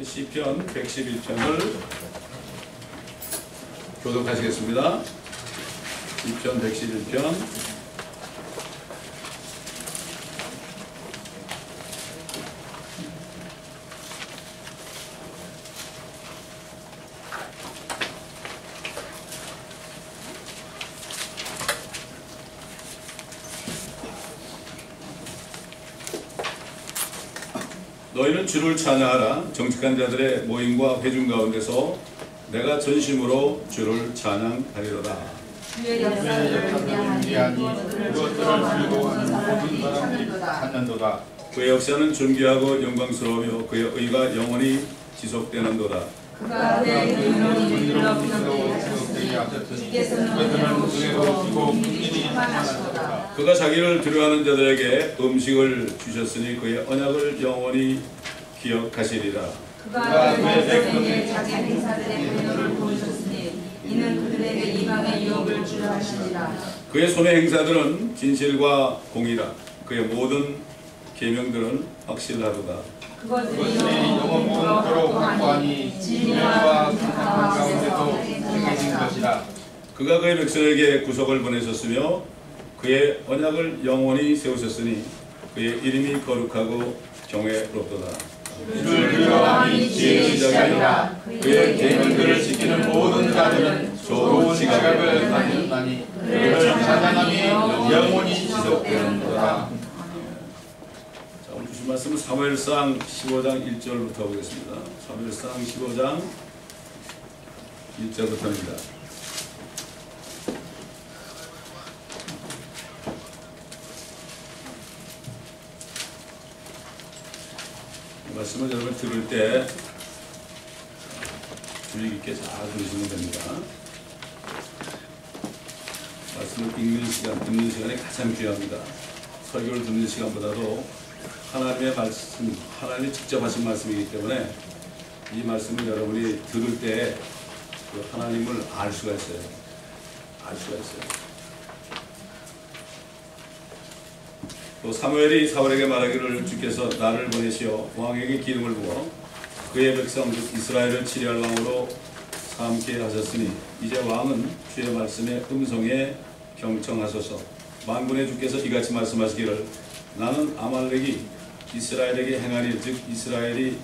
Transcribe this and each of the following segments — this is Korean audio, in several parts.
시편 111편을 교독하시겠습니다. 시편 111편 너희는 주를 찬양하라. 정직한 자들의 모임과 회중 가운데서 내가 전심으로 주를 찬양하리로다. 주의 역사를 위하니 그것들을 즐거워하는 모든 사람들이 찾는도다. 그의 역사는 존귀하고 영광스러우며 그의 의가 영원히 지속되는도다. 그가 내 의논이 일러붙게 하셨으니 주께서는 그들을 오시고 긍휼히 심판하시도다. 그가 자기를 두려워하는 자들에게 음식을 주셨으니 그의 언약을 영원히 기억하시리라. 그가 그의 백성에게 자기 행사들의 분노를 보이셨으니 이는 그들에게 이방의 유업을 주려 하시리라. 그의 손의 행사들은 진실과 공의라. 그의 모든 계명들은 확실하도다. 그것들이 영원토록 확고하니 진리와 평화 가운데도 행해진 것이라. 그가 그의 백성에게 구속을 보내셨으며 그의 언약을 영원히 세우셨으니 그의 이름이 거룩하고 경외롭도다. 주를 두려워하니 지혜의 시작이라. 그의 계명들을 지키는 모든 자들은 좋은 지각을 받는다니 그를 찬양함이 영원히 지속되는도다. 자, 오늘 주신 말씀은 사무엘상 15장 1절부터 보겠습니다. 사무엘상 15장 1절부터입니다. 이 말씀을 여러분 들을 때 주의 깊게 잘 들으시면 됩니다. 말씀을 읽는 시간, 듣는 시간이 가장 귀합니다. 설교를 듣는 시간보다도 하나님의 말씀, 하나님이 직접 하신 말씀이기 때문에 이 말씀을 여러분이 들을 때 그 하나님을 알 수가 있어요. 알 수가 있어요. 또 사무엘이 사울에게 말하기를 주께서 나를 보내시어 왕에게 기름을 부어 그의 백성 즉 이스라엘을 치리할 왕으로 삼게 하셨으니 이제 왕은 주의 말씀의 음성에 경청하소서. 만군의 주께서 이같이 말씀하시기를 나는 아말렉이 이스라엘에게 행하니 즉 이스라엘이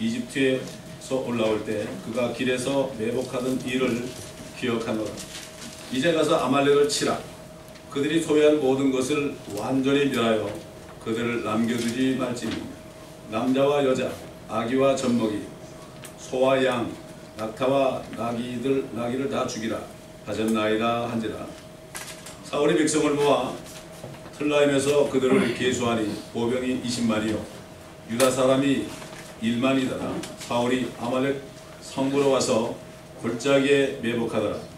이집트에서 올라올 때 그가 길에서 매복하던 일을 기억하노라. 이제 가서 아말렉을 치라. 그들이 소유한 모든 것을 완전히 멸하여 그들을 남겨두지 말지니 남자와 여자, 아기와 젖먹이, 소와 양, 낙타와 나귀를 다 죽이라 하셨나이다 한지라. 사울이 백성을 모아 틀라임에서 그들을 계수하니 보병이 20만이요 유다 사람이 1만이더라. 사울이 아말렉 성부로 와서 골짜기에 매복하더라.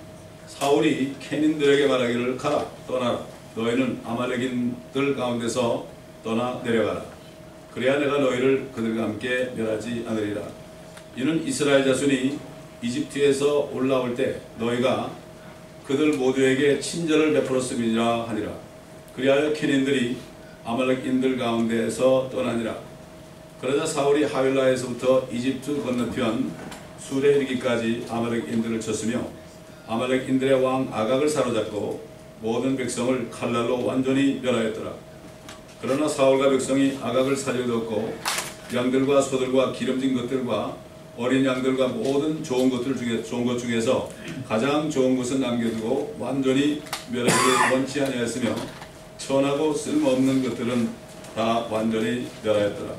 사울이 케닌들에게 말하기를 가라 떠나라. 너희는 아말렉인들 가운데서 떠나 내려가라. 그래야 내가 너희를 그들과 함께 멸하지 않으리라. 이는 이스라엘 자손이 이집트에서 올라올 때 너희가 그들 모두에게 친절을 베풀었음이라 하니라. 그리하여 케닌들이 아말렉인들 가운데에서 떠나니라. 그러자 사울이 하윌라에서부터 이집트 건너편 술에 이르기까지 아말렉인들을 쳤으며 아말렉인들의 왕 아각을 사로잡고 모든 백성을 칼날로 완전히 멸하였더라. 그러나 사울과 백성이 아각을 살려두었고 양들과 소들과 기름진 것들과 어린 양들과 모든 좋은 것 중에서 가장 좋은 것은 남겨두고 완전히 멸하기를 원치 아니하였으며 천하고 쓸모없는 것들은 다 완전히 멸하였더라.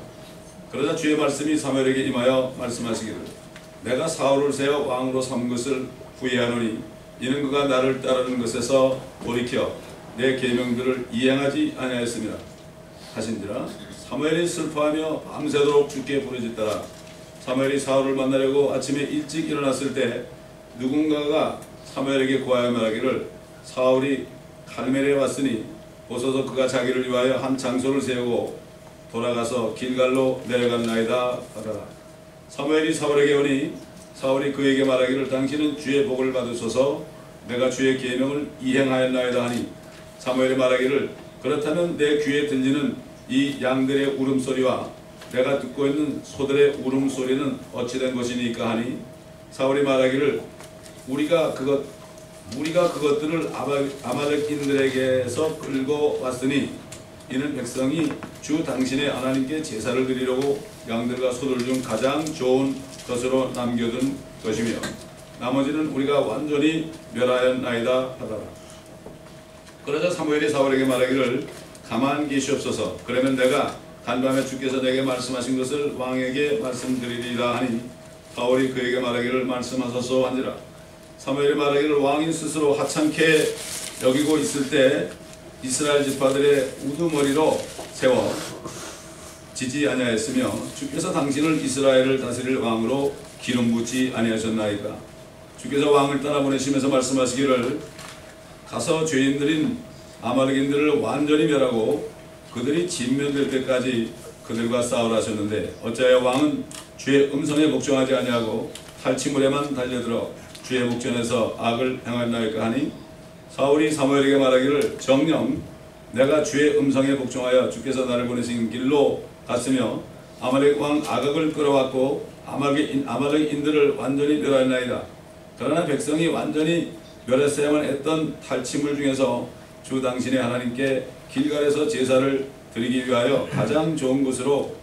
그러자 주의 말씀이 사무엘에게 임하여 말씀하시기를 내가 사울을 세워 왕으로 삼은 것을 후회하노니 이는 그가 나를 따르는 것에서 돌이켜 내 계명들을 이행하지 아니하였습니다 하신지라. 사무엘이 슬퍼하며 밤새도록 주께 부르짖더라. 사무엘이 사울을 만나려고 아침에 일찍 일어났을 때 누군가가 사무엘에게 고하여 말하기를 사울이 갈멜에 왔으니 보소서 그가 자기를 위하여 한 장소를 세우고 돌아가서 길갈로 내려갔나이다 하더라. 사무엘이 사울에게 오니 사울이 그에게 말하기를 당신은 주의 복을 받으소서. 내가 주의 계명을 이행하였나이다 하니 사무엘이 말하기를 그렇다면 내 귀에 들리는 이 양들의 울음소리와 내가 듣고 있는 소들의 울음소리는 어찌된 것이니까 하니 사울이 말하기를 우리가 그것들을 아말렉인들에게서 끌고 왔으니 이는 백성이 주 당신의 하나님께 제사를 드리려고 양들과 소들 중 가장 좋은 것으로 남겨둔 것이며 나머지는 우리가 완전히 멸하였나이다 하더라. 그러자 사무엘이 사울에게 말하기를 가만 계시옵소서. 그러면 내가 간밤에 주께서 내게 말씀하신 것을 왕에게 말씀드리리라 하니 사울이 그에게 말하기를 말씀하소서 한지라. 사무엘이 말하기를 왕이 스스로 하찮게 여기고 있을 때 이스라엘 지파들의 우두머리로 세워 지지 아니하였으며 주께서 당신을 이스라엘을 다스릴 왕으로 기름 붓지 아니하셨나이까. 주께서 왕을 떠나보내시면서 말씀하시기를 가서 죄인들인 아말렉인들을 완전히 멸하고 그들이 진멸될 때까지 그들과 싸우라 하셨는데 어찌하여 왕은 주의 음성에 복종하지 아니하고 탈취물에만 달려들어 주의 목전에서 악을 행하였나이까 하니 사울이 사무엘에게 말하기를 정녕 내가 주의 음성에 복종하여 주께서 나를 보내신 길로 갔으며 아말렉 왕 아각을 끌어왔고 아말렉인들을 완전히 멸하였나이다. 그러나 백성이 완전히 멸했어야만 했던 탈취물 중에서 주 당신의 하나님께 길갈에서 제사를 드리기 위하여 가장 좋은 곳으로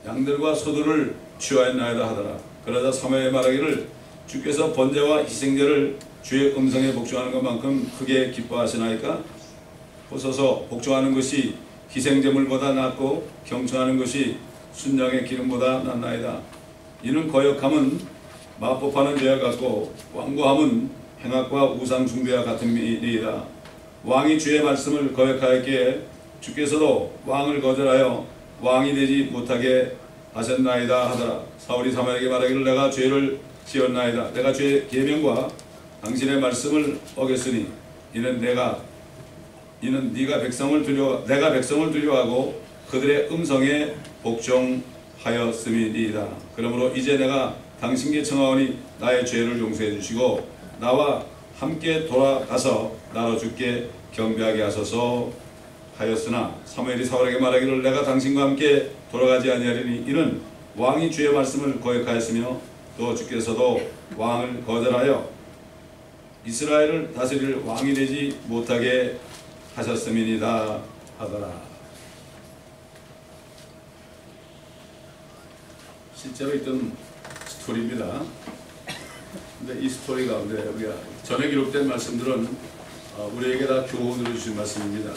양들과 소들을 취하였나이다 하더라. 그러자 사무엘이 말하기를 주께서 번제와 희생제를 주의 음성에 복종하는 것만큼 크게 기뻐하시나이까. 보소서 복종하는 것이 희생제물보다 낫고 경청하는 것이 순양의 기름보다 낫나이다. 이는 거역함은 마법하는 죄와 같고 완고함은 행악과 우상 숭배와 같은 일이다. 왕이 주의 말씀을 거역하였기에 주께서도 왕을 거절하여 왕이 되지 못하게 하셨나이다 하더라. 사울이 사무엘에게 말하기를 내가 죄를 지었나이다. 내가 주의 계명과 당신의 말씀을 어겼으니 이는 내가 백성을 두려워하고 그들의 음성에 복종하였음이니이다. 그러므로 이제 내가 당신께 청하오니 나의 죄를 용서해 주시고 나와 함께 돌아가서 나로 주께 경배하게 하소서 하였으나 사무엘이 사울에게 말하기를 내가 당신과 함께 돌아가지 아니하리니 이는 왕이 주의 말씀을 거역하였으며 또 주께서도 왕을 거절하여 이스라엘을 다스릴 왕이 되지 못하게 하셨음이니이다 하더라. 실제로 있던 스토리입니다. 근데 이 스토리 가운데 우리가 전에 기록된 말씀들은 우리에게 다 교훈을 주신 말씀입니다.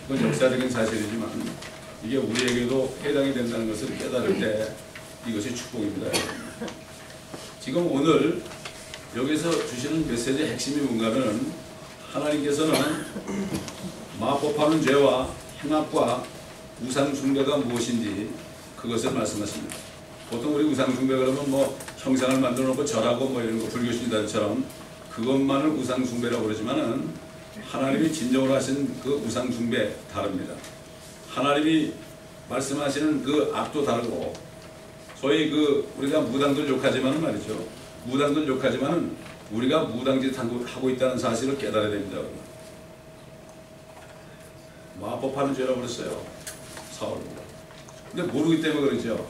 그건 역사적인 사실이지만 이게 우리에게도 해당이 된다는 것을 깨달을 때 이것이 축복입니다. 지금 오늘 여기서 주시는 메시지의 핵심이 뭔가 하면 하나님께서는 마법하는 죄와 행악과 우상숭배가 무엇인지 그것을 말씀하십니다. 보통 우리 우상숭배 그러면 뭐 형상을 만들어 놓고 절하고 뭐 이런 거 불교신자들처럼 그것만을 우상숭배라고 그러지만은 하나님이 진정으로 하신 그 우상숭배 다릅니다. 하나님이 말씀하시는 그 악도 다르고 소위 그 우리가 무당들 욕하지만은 말이죠. 무당들 욕하지만은 우리가 무당짓 하고 있다는 사실을 깨달아야 됩니다. 마법하는 죄라고 그랬어요. 사울입니다. 근데 모르기 때문에 그러죠.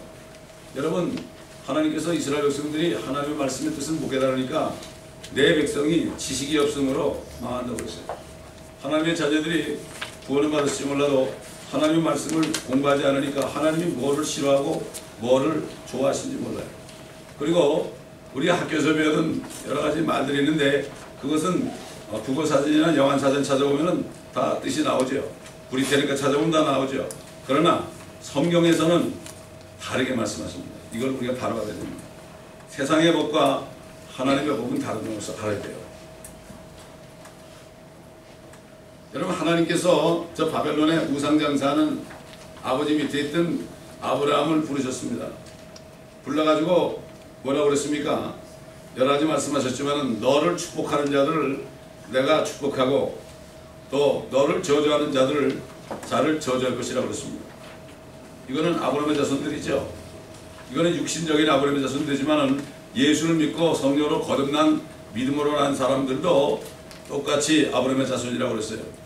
여러분 하나님께서 이스라엘 백성들이 하나님의 말씀의 뜻을 못 깨달으니까 내 백성이 지식이 없으므로 망한다고 그랬어요. 하나님의 자녀들이 구원을 받을지 몰라도 하나님의 말씀을 공부하지 않으니까 하나님이 뭐를 싫어하고 뭐를 좋아하시는지 몰라요. 그리고 우리가 학교에서 배우는 여러 가지 말들이 있는데 그것은 국어사전이나 영안사전 찾아보면 다 뜻이 나오죠. 브리테니까 찾아보면 다 나오죠. 그러나 성경에서는 다르게 말씀하십니다. 이걸 우리가 바로 알아야 됩니다. 세상의 법과 하나님의 법은 다른 것을 알아야 돼요. 여러분 하나님께서 저 바벨론의 우상장사하는 아버지 밑에 있던 아브라함을 부르셨습니다. 불러가지고 뭐라고 그랬습니까? 여러 가지 말씀하셨지만 너를 축복하는 자들을 내가 축복하고 또 너를 저주하는 자를 저주할 것이라고 그랬습니다. 이거는 아브라함의 자손들이죠. 이거는 육신적인 아브라함의 자손들이지만 예수를 믿고 성령으로 거듭난 믿음으로 난 사람들도 똑같이 아브라함의 자손이라고 그랬어요.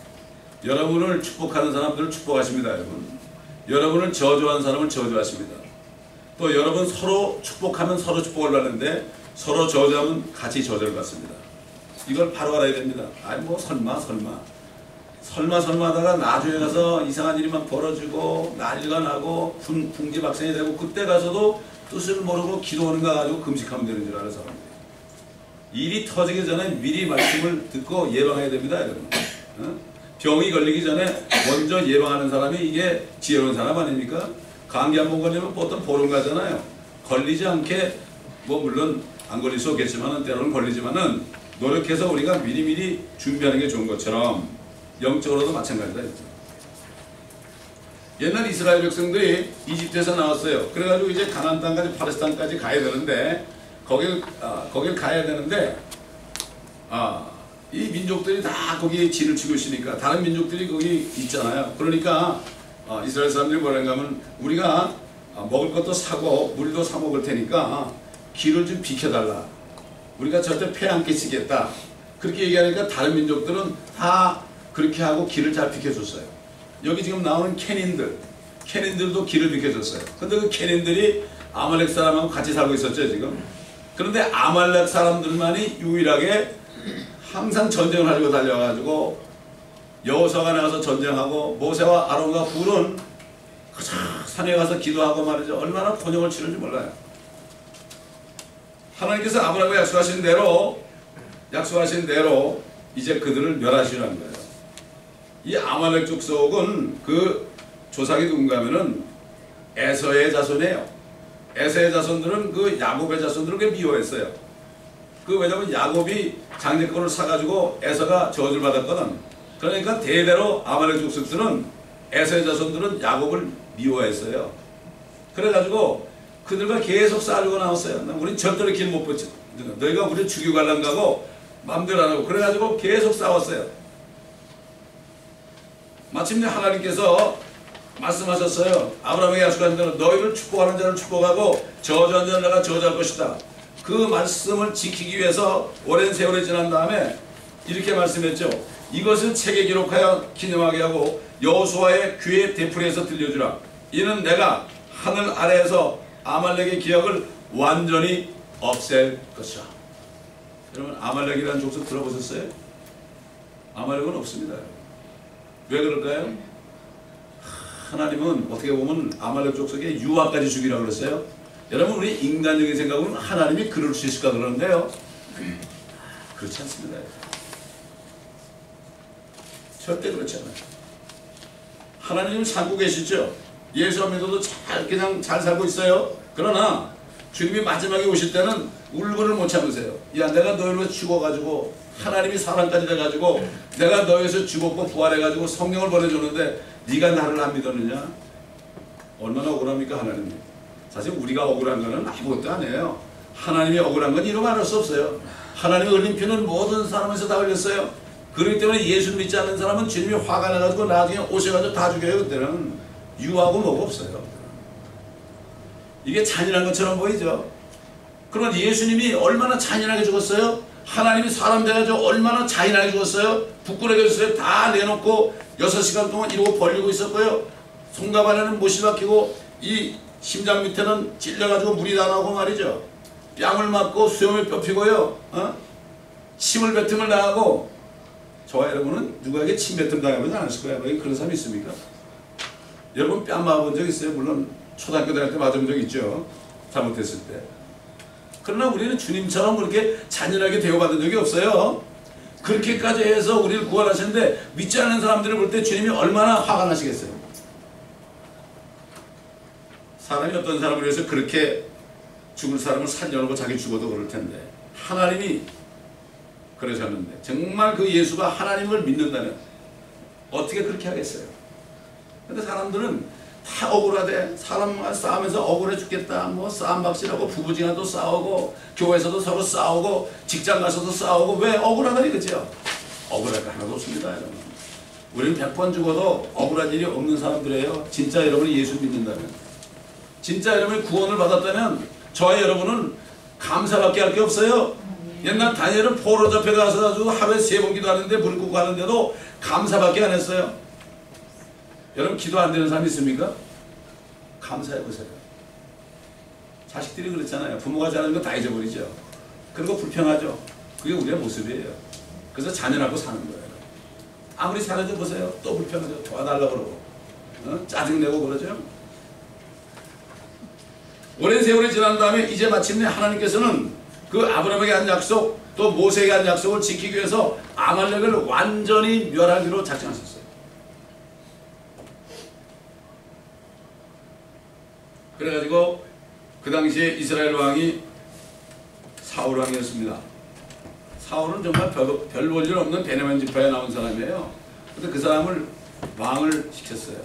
여러분을 축복하는 사람들을 축복하십니다. 여러분. 여러분을 저주한 사람을 저주하십니다. 또 여러분 서로 축복하면 서로 축복을 받는데 서로 저주하면 같이 저주를 받습니다. 이걸 바로 알아야 됩니다. 아니 뭐 설마 하다가 나중에 가서 이상한 일이 막 벌어지고 난리가 나고 풍지박산이 되고 그때 가서도 뜻을 모르고 기도하는 거 가지고 금식하면 되는 줄 아는 사람들이. 일이 터지기 전에 미리 말씀을 듣고 예방해야 됩니다. 여러분. 병이 걸리기 전에 먼저 예방하는 사람이 이게 지혜로운 사람 아닙니까? 감기 한 번 걸리면 보통 보름 가잖아요. 걸리지 않게 뭐 물론 안 걸릴 수 없겠지만 때로는 걸리지만은 노력해서 우리가 미리미리 준비하는 게 좋은 것처럼 영적으로도 마찬가지다. 옛날 이스라엘 백성들이 이집트에서 나왔어요. 그래가지고 이제 가나안 땅까지 팔레스타인까지 가야 되는데 거길 가야 되는데 이 민족들이 다 거기에 진을 치고 있으니까 다른 민족들이 거기 있잖아요. 그러니까 이스라엘 사람들이 뭐라는가 하면 우리가 먹을 것도 사고 물도 사 먹을 테니까 길을 좀 비켜달라. 우리가 절대 폐 안 끼치겠다. 그렇게 얘기하니까 다른 민족들은 다 그렇게 하고 길을 잘 비켜줬어요. 여기 지금 나오는 캐닌들도 길을 비켜줬어요. 근데 그 캐닌들이 아말렉 사람하고 같이 살고 있었죠 지금. 그런데 아말렉 사람들만이 유일하게 항상 전쟁을 하려고 달려가지고 여호수아가 나가서 전쟁하고 모세와 아론과 훌은 산에 가서 기도하고 말이죠. 얼마나 번영을 치는지 몰라요. 하나님께서 아브라함과 약속하신 대로 이제 그들을 멸하시라는 거예요. 이 아말렉 족속은 그 조상이 누군가 하면은 에서의 자손이에요. 에서의 자손들은 그 야곱의 자손들을 꽤 미워했어요. 왜냐면 야곱이 장래권을 사가지고 에서가 저주를 받았거든. 그러니까 대대로 아말렉 족속들은 에서의 자손들은 야곱을 미워했어요. 그래가지고 그들과 계속 싸우고 나왔어요. 우린 절대로 길 못 뻗지. 너희가 우리를 죽이고 갈란 가고 마음대로 안 하고 그래가지고 계속 싸웠어요. 마침내 하나님께서 말씀하셨어요. 아브라함에게 약속한 대로 너희를 축복하는 자를 축복하고 저주하는 자를 내가 저주할 것이다. 그 말씀을 지키기 위해서 오랜 세월이 지난 다음에 이렇게 말씀했죠. 이것을 책에 기록하여 기념하게 하고 여호수아의 귀에 되풀이해서 들려주라. 이는 내가 하늘 아래에서 아말렉의 기억을 완전히 없앨 것이다. 여러분 아말렉이라는 족속 들어보셨어요? 아말렉은 없습니다. 왜 그럴까요? 하나님은 어떻게 보면 아말렉 족속의 유아까지 죽이라고 그랬어요. 여러분 우리 인간적인 생각은 하나님이 그럴 수 있을까 그러는데요. 그렇지 않습니다. 절대 그렇지 않아요. 하나님 살고 계시죠. 예수 믿어도 그냥 잘 살고 있어요. 그러나 주님이 마지막에 오실 때는 울분을 못 참으세요. 야 내가 너희로 죽어가지고 하나님이 사람까지 돼가지고 내가 너희에서 죽었고 부활해가지고 성령을 보내줬는데 네가 나를 안 믿었느냐? 얼마나 억울합니까 하나님이. 사실 우리가 억울한 거는 아무것도 아니에요. 하나님이 억울한 건 이루 말할 수 없어요. 하나님의 흘린 피는 모든 사람에서 다 흘렸어요. 그렇기 때문에 예수 믿지 않는 사람은 주님이 화가 나가지고 나중에 오셔가지고 다 죽여요. 그때는 유하고 뭐가 없어요. 이게 잔인한 것처럼 보이죠. 그러나 예수님이 얼마나 잔인하게 죽었어요? 하나님이 사람 돼가지고 얼마나 잔인하게 죽었어요? 부끄러게 죽었어요. 다 내놓고 6시간 동안 이러고 벌리고 있었고요. 손과 발에는 못이 박히고 이 심장 밑에는 찔려가지고 물이 다 나오고 말이죠. 뺨을 맞고 수염을 뼈피고요. 침을 뱉음을 당하고 저와 여러분은 누구에게 침 뱉음 당하면 안 하실 거예요. 그런 사람이 있습니까? 여러분 뺨 맞아본 적 있어요? 물론 초등학교 다닐 때 맞아본 적 있죠. 잘못했을 때. 그러나 우리는 주님처럼 그렇게 잔인하게 대우받은 적이 없어요. 그렇게까지 해서 우리를 구원하셨는데 믿지 않는 사람들을 볼 때 주님이 얼마나 화가 나시겠어요. 사람이 어떤 사람을 위해서 그렇게 죽을 사람을 살려놓고 자기 죽어도 그럴 텐데 하나님이 그러셨는데 정말 그 예수가 하나님을 믿는다면 어떻게 그렇게 하겠어요. 근데 사람들은 다 억울하대. 사람과 싸우면서 억울해 죽겠다. 뭐 싸움박질하고 부부지간도 싸우고 교회에서도 서로 싸우고 직장 가서도 싸우고 왜 억울하다 이거죠. 억울할 거 하나도 없습니다. 여러분. 우리는 100번 죽어도 억울한 일이 없는 사람들이에요. 진짜 여러분이 예수 믿는다면, 진짜 여러분이 구원을 받았다면 저와 여러분은 감사밖에 할 게 없어요. 옛날 다니엘은 포로 잡혀가서 하루에 3번 기도하는데 무릎 꿇고 가는데도 감사밖에 안 했어요. 여러분 기도 안 되는 사람 있습니까? 감사해 보세요. 자식들이 그렇잖아요. 부모가 잘하는 거 다 잊어버리죠. 그런 거 불평하죠. 그게 우리의 모습이에요. 그래서 자녀하고 사는 거예요. 아무리 잘해도 보세요. 또 불평하죠. 도와달라고 그러고 짜증내고 그러죠. 오랜 세월이 지난 다음에 이제 마침내 하나님께서는 그 아브라함에게 한 약속, 또 모세에게 한 약속을 지키기 위해서 아말렉을 완전히 멸하기로 작정하셨어요. 그래가지고 그 당시에 이스라엘 왕이 사울 왕이었습니다. 사울은 정말 별 볼 일 없는 베냐민 지파에 나온 사람이에요. 근데 그 사람을 왕을 시켰어요.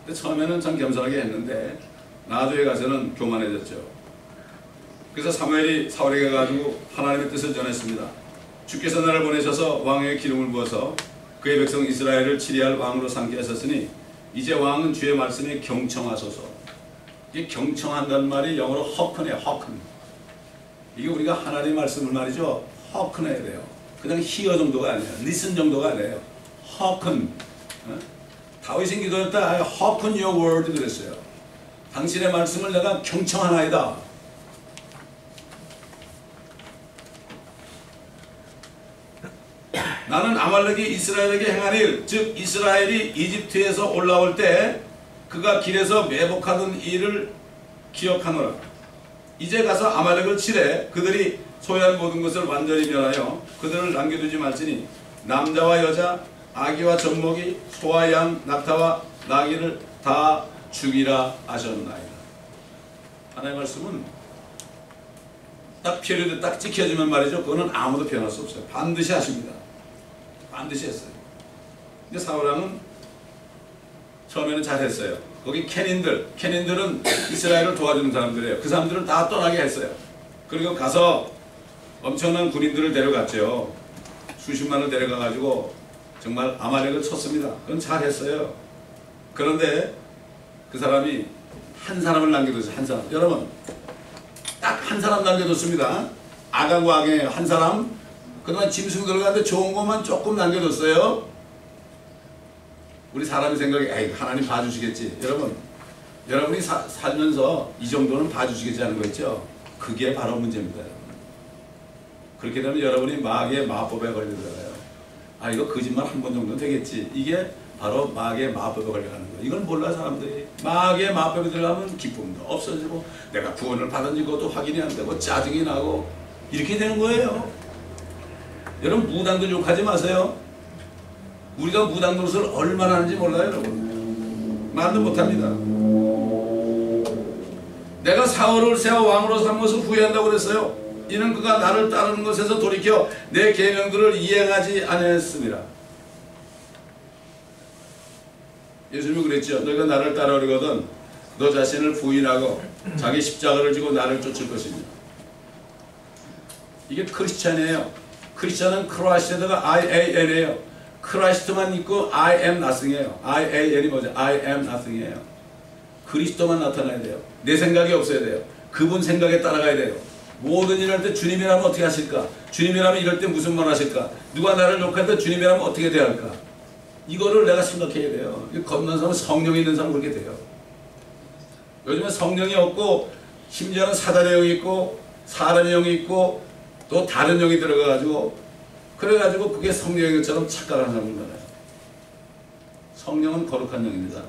근데 처음에는 참 겸손하게 했는데 나중에 가서는 교만해졌죠. 그래서 사무엘이 사울에게 가지고 하나님의 뜻을 전했습니다. 주께서 나를 보내셔서 왕에게 기름을 부어서 그의 백성 이스라엘을 치리할 왕으로 삼게 하셨으니 이제 왕은 주의 말씀에 경청하소서. 이 경청한다는 말이 영어로 hearken이에요. hearken. 이게 우리가 하나님의 말씀을 말이죠. hearken해야 돼요. 그냥 hear 정도가 아니에요. listen 정도가 아니에요. hearken. 다윗이 기도할 때 hearken your word 그랬어요. 당신의 말씀을 내가 경청하나이다. 나는 아말렉이 이스라엘에게 행한 일, 즉 이스라엘이 이집트에서 올라올 때 그가 길에서 매복하던 일을 기억하노라. 이제 가서 아말렉을 치래 그들이 소유한 모든 것을 완전히 멸하여 그들을 남겨두지 말지니 남자와 여자, 아기와 젖먹이, 소와 양, 낙타와 나귀를 다 죽이라 하셨나이다. 하나님의 말씀은 딱 피어리드 딱 지켜지면 말이죠. 그거는 아무도 변할 수 없어요. 반드시 하십니다. 반드시 했어요. 근데 사울왕은 처음에는 잘했어요. 거기 캐닌들은 이스라엘을 도와주는 사람들이에요. 그 사람들을 다 떠나게 했어요. 그리고 가서 엄청난 군인들을 데려갔죠. 수십만을 데려가가지고 정말 아말렉을 쳤습니다. 그건 잘했어요. 그런데 그 사람이 한 사람을 남겨뒀어요. 한 사람. 여러분 딱 한 사람 남겨뒀습니다. 아간 왕의 한 사람. 그동안 짐승 들어가는데 좋은 것만 조금 남겨뒀어요. 우리 사람이 생각에 에이 하나님 봐주시겠지. 여러분이 살면서 이 정도는 봐주시겠지 하는 거 있죠. 그게 바로 문제입니다. 여러분. 그렇게 되면 여러분이 마귀의 마법에 걸리더라고요. 아 이거 거짓말 한 번 정도는 되겠지. 이게 바로 마귀의 마법에 걸려가는 거예요. 이걸 몰라 사람들이. 마귀의 마법에 들어가면 기쁨도 없어지고 내가 구원을 받은지 그것도 확인이 안 되고 짜증이 나고 이렇게 되는 거예요. 여러분 무당들 욕하지 마세요. 우리가 무당 노릇을 얼마나 하는지 몰라요 여러분. 말도 못합니다. 내가 사울을 세워 왕으로 삼은 것을 후회한다고 그랬어요. 이는 그가 나를 따르는 것에서 돌이켜 내 계명들을 이행하지 않았습니다. 예수님이 그랬죠. 너희가 나를 따르려거든 너 자신을 부인하고 자기 십자가를 지고 나를 쫓을 것입니다. 이게 크리스찬이에요. 크리스찬은 크라이스트가 I-A-N이에요. 크라이스트만 있고 I am nothing이에요. I-A-N이 뭐죠? I am nothing이에요. 그리스도만 나타나야 돼요. 내 생각이 없어야 돼요. 그분 생각에 따라가야 돼요. 모든 일을 할 때 주님이라면 어떻게 하실까? 주님이라면 이럴 때 무슨 말 하실까? 누가 나를 욕할 때 주님이라면 어떻게 대할까? 이거를 내가 생각해야 돼요. 겁난 사람은 성령이 있는 사람은 그렇게 돼요. 요즘에 성령이 없고 심지어는 사단의 영이 있고 사람의 영이 있고 또 다른 영이 들어가가지고 그래가지고 그게 성령인 것처럼 착각하는 사람이 많아요. 성령은 거룩한 영입니다.